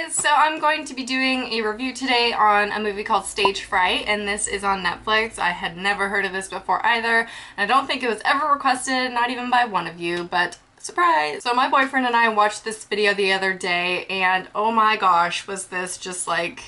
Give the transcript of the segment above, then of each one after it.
guys, so I'm going to be doing a review today on a movie called Stage Fright, and this is on Netflix. I had never heard of this before either, and I don't think it was ever requested, not even by one of you, but surprise! So my boyfriend and I watched this video the other day, and oh my gosh, was this just like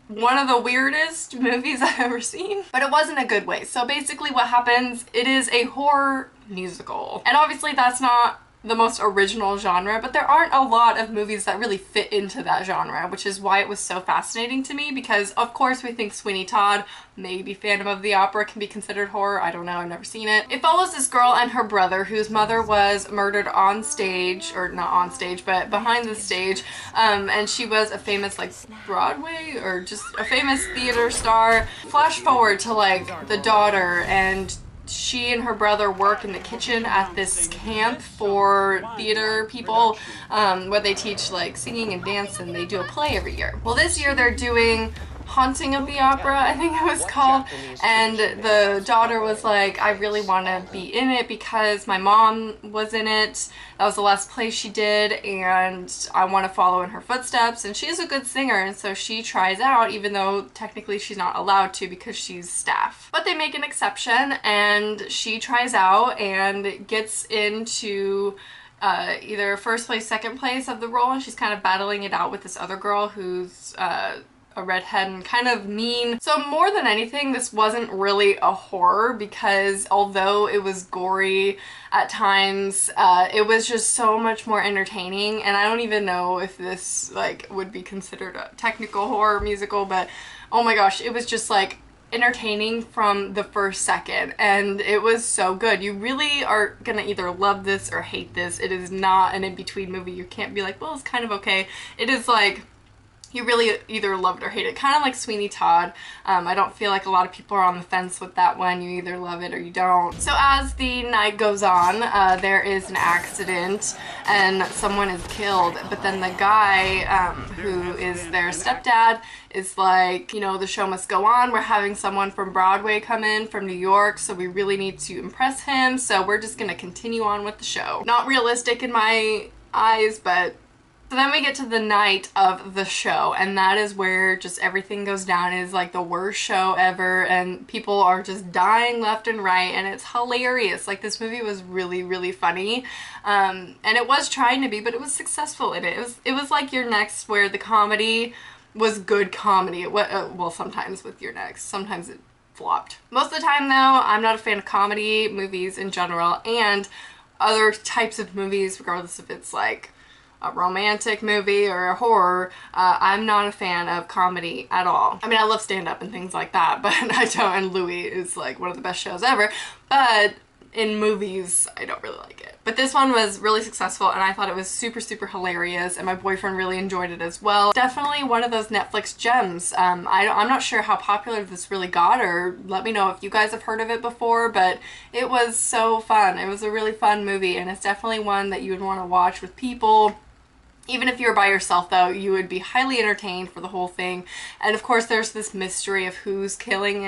one of the weirdest movies I've ever seen. But it wasn't a good way. So basically what happens, it is a horror musical. And obviously that's not the most original genre, but there aren't a lot of movies that really fit into that genre, which is why it was so fascinating to me, because of course we think Sweeney Todd, maybe Phantom of the Opera, can be considered horror. I don't know, I've never seen it. It follows this girl and her brother whose mother was murdered on stage, or not on stage, but behind the stage, and she was a famous like Broadway or just a famous theater star. Flash forward to like the daughter, and she and her brother work in the kitchen at this camp for theater people where they teach like singing and dance, and they do a play every year. Well, this year they're doing Haunting of the Opera, I think it was called, and the daughter was like, I really want to be in it because my mom was in it. That was the last play she did, and I want to follow in her footsteps, and she's a good singer, and so she tries out, even though technically she's not allowed to because she's staff. But they make an exception, and she tries out and gets into either first place, second place of the role, and she's kind of battling it out with this other girl who's a redhead and kind of mean. So more than anything, this wasn't really a horror, because although it was gory at times, it was just so much more entertaining. And I don't even know if this like would be considered a technical horror musical, but oh my gosh, it was just like entertaining from the first second, and it was so good. You really are gonna either love this or hate this. It is not an in-between movie. You can't be like, well, it's kind of okay. It is like, you really either love it or hate it. Kind of like Sweeney Todd. I don't feel like a lot of people are on the fence with that one. You either love it or you don't. So as the night goes on, there is an accident and someone is killed, but then the guy who is their stepdad is like, you know, the show must go on. We're having someone from Broadway come in from New York, so we really need to impress him, so we're just gonna continue on with the show. Not realistic in my eyes, but so then we get to the night of the show, and that is where just everything goes down. It is like the worst show ever, and people are just dying left and right, and it's hilarious. Like, this movie was really, really funny, and it was trying to be, but it was successful in it. It was like Your Next, where the comedy was good comedy. Well, sometimes with Your Next, sometimes it flopped. Most of the time, though, I'm not a fan of comedy movies in general, and other types of movies, regardless if it's like a romantic movie or a horror. I'm not a fan of comedy at all. I mean, I love stand-up and things like that, but I don't, and Louis is like one of the best shows ever, but in movies, I don't really like it. But this one was really successful, and I thought it was super, super hilarious, and my boyfriend really enjoyed it as well. Definitely one of those Netflix gems. I'm not sure how popular this really got, or let me know if you guys have heard of it before, but it was so fun. It was a really fun movie, and it's definitely one that you would want to watch with people. Even if you were by yourself, though, you would be highly entertained for the whole thing. And of course, there's this mystery of who's killing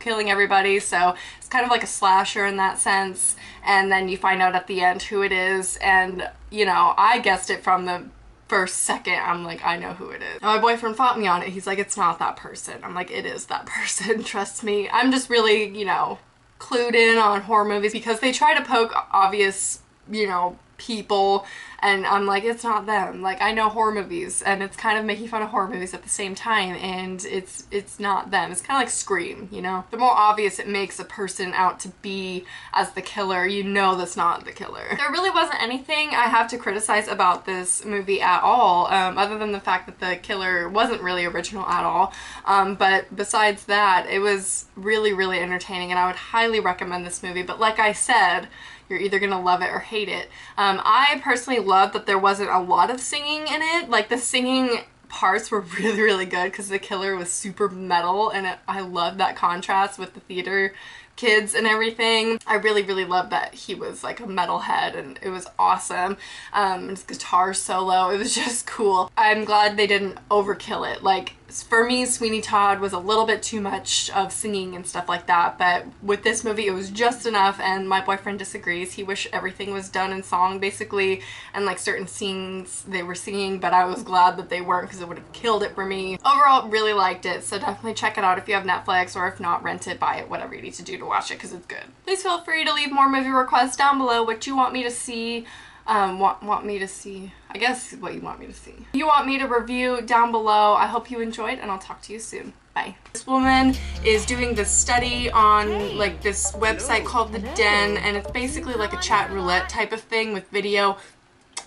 everybody, so it's kind of like a slasher in that sense. And then you find out at the end who it is, and, you know, I guessed it from the first second. I'm like, I know who it is. And my boyfriend fought me on it. He's like, it's not that person. I'm like, it is that person, trust me. I'm just really, you know, clued in on horror movies because they try to poke obvious, you know, people, and I'm like, it's not them. Like, I know horror movies, and it's kind of making fun of horror movies at the same time, and it's not them. It's kind of like Scream, you know? The more obvious it makes a person out to be as the killer, you know that's not the killer. There really wasn't anything I have to criticize about this movie at all, other than the fact that the killer wasn't really original at all, but besides that, it was really, really entertaining, and I would highly recommend this movie. But like I said, you're either gonna love it or hate it. I personally loved that there wasn't a lot of singing in it. Like, the singing parts were really, really good because the killer was super metal, and I loved that contrast with the theater kids and everything. I really, really loved that he was like a metalhead, and it was awesome. His guitar solo, it was just cool. I'm glad they didn't overkill it. Like, For me, Sweeney Todd was a little bit too much of singing and stuff like that, but with this movie it was just enough, and my boyfriend disagrees. He wished everything was done in song basically, and like certain scenes they were singing, but I was glad that they weren't because it would have killed it for me. Overall, really liked it, so definitely check it out if you have Netflix, or if not, rent it, buy it, whatever you need to do to watch it because it's good. Please feel free to leave more movie requests down below, what you want me to see. Want me to see, I guess what you want me to see. If you want me to review down below. I hope you enjoyed, and I'll talk to you soon. Bye. This woman is doing this study on like this website called The Den, and it's basically like a chat roulette type of thing with video,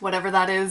whatever that is.